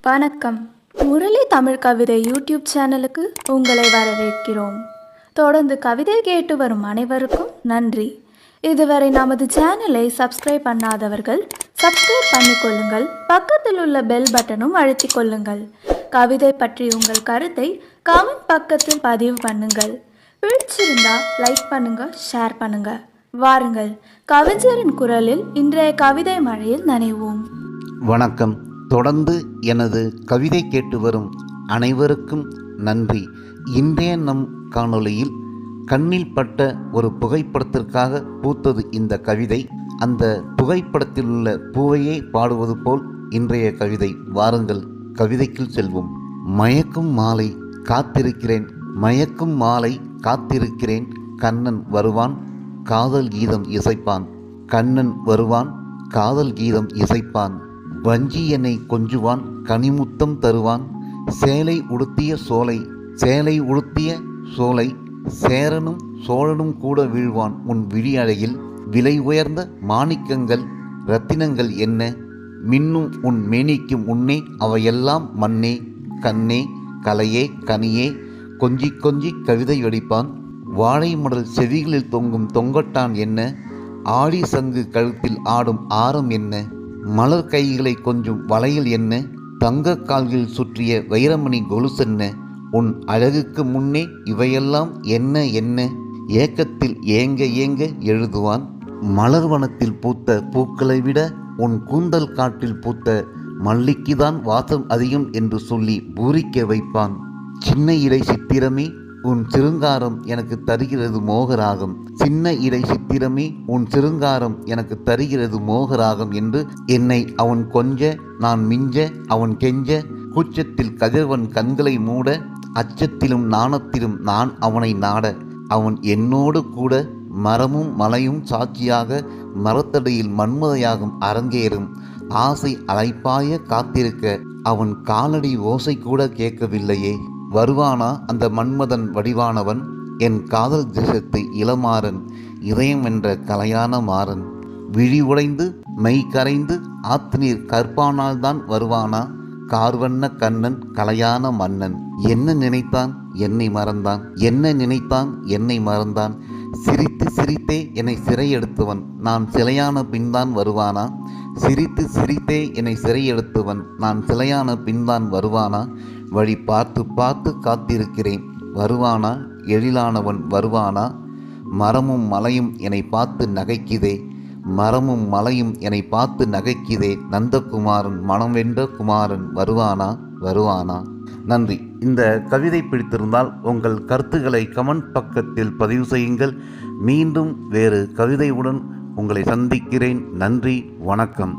வணக்கம். முரளி தமிழ் கவிதை யூடியூப் சேனலுக்கு உங்களை வரவேற்கிறோம். தொடர்ந்து கவிதை கேட்டு வரும் அனைவருக்கும் நன்றி. இதுவரை நமது சேனலை சப்ஸ்கிரைப் பண்ணாதவர்கள் சப்ஸ்கிரைப் பண்ணிக்கொள்ளுங்கள். பக்கத்தில் உள்ள பெல் பட்டனும் அழுத்திக் கொள்ளுங்கள். கவிதை பற்றி உங்கள் கருத்தை கமெண்ட் பக்கத்தில் பதிவு பண்ணுங்கள். பிடிச்சிருந்தா லைக் பண்ணுங்க, ஷேர் பண்ணுங்க. வாருங்கள், கவிஞரின் குரலில் இன்றைய கவிதை மழையில் நனைவோம். வணக்கம். தொடர்ந்து எனது கவிதை கேட்டு வரும் அனைவருக்கும் நன்றி. இன்றைய நம் காணொளியில் கண்ணில் பட்ட ஒரு புகைப்படத்திற்காக பூத்தது இந்த கவிதை. அந்த புகைப்படத்தில் உள்ள பூவையே பாடுவது போல் இன்றைய கவிதை. வாருங்கள், கவிதைக்குள் செல்வோம். மயக்கும் மாலை காத்திருக்கிறேன், மயக்கும் மாலை காத்திருக்கிறேன். கண்ணன் வருவான், காதல் கீதம் இசைப்பான். கண்ணன் வருவான், காதல் கீதம் இசைப்பான். வஞ்சி என்னை கொஞ்சுவான், கனிமுத்தம் தருவான். சேலை உடுத்திய சோலை, சேலை உடுத்திய சோலை. சேரனும் சோழனும் கூட வீழ்வான் உன் விழி அழகில். விலை உயர்ந்த மாணிக்கங்கள் இரத்தினங்கள் என்ன மின்னும் உன் மேனிக்கும் உன்னே. அவையெல்லாம் மண்ணே கண்ணே கலையே கனியே. கொஞ்சி கொஞ்சி கவிதை வடிப்பான். வாழை மடல் செவிகளில் தொங்கும் தொங்கட்டான் என்ன. ஆடி சங்கு கழுத்தில் ஆடும் ஆரம் என்ன. மலர் கைகளை கொஞ்சம் வளையல் என்ன. தங்க கால்களில் சுற்றிய வைரமணி கொலுசென்ன. உன் அழகுக்கு முன்னே இவையெல்லாம் என்ன என்ன. ஏக்கத்தில் ஏங்க ஏங்க எழுதுவான். மலர்வனத்தில் பூத்த பூக்களை விட உன் கூந்தல் காட்டில் பூத்த மல்லிக்குதான் வாசம் அதிகம் என்று சொல்லி பூரிக்க வைப்பான். சின்ன இடை சித்திரமே உன் சிருங்காரம் எனக்கு தருகிறது மோகராகம். சின்ன இடை சித்திரமே உன் சிருங்காரம் எனக்கு தருகிறது மோகராகம் என்று என்னை அவன் கொஞ்ச நான் மிஞ்ச அவன் கெஞ்ச. கூச்சத்தில் கதிரவன் கண்களை மூட, அச்சத்திலும் நாணத்திலும் நான் அவனை நாட. அவன் என்னோடு கூட மரமும் மலையும் சாட்சியாக மரத்தடியில் மன்மதையாகும் அரங்கேறும். ஆசை அலைப்பாய காத்திருக்க அவன் காலடி ஓசை கூட கேட்கவில்லையே. வருவானா அந்த மன்மதன் வடிவானவன், என் காதல் தேசத்து இளமாறன், இதயம் என்ற கலையான மாறன். விழி உடைந்து மெய் கரைந்து ஆத்துநீர் கற்பானால்தான் வருவானா கார்வண்ண கண்ணன் கலையான மன்னன். என்ன நினைத்தான் என்னை மறந்தான், என்ன நினைத்தான் என்னை மறந்தான். சிரித்து சிரித்தே என்னை சிறையெடுத்தவன் நான் சிலையான பின்தான் வருவானா. சிரித்து சிரித்தே என்னை சிறையெடுத்தவன் நான் சிலையான பின்தான் வருவானா. வழி பார்த்து பார்த்து காத்திருக்கிறேன், வருவானா எழிலானவன் வருவானா. மரமும் மலையும் என்னை பார்த்து நகைக்குதே, மரமும் மலையும் என்னை பார்த்து நகைக்குதே. நந்தகுமாரன் மனம் வென்ற குமாரன் வருவானா வருவானா. நன்றி. இந்த கவிதை பிடித்திருந்தால் உங்கள் கருத்துக்களை கமெண்ட் பக்கத்தில் பதிவு செய்யுங்கள். மீண்டும் வேறு கவிதையுடன் உங்களை சந்திக்கிறேன். நன்றி, வணக்கம்.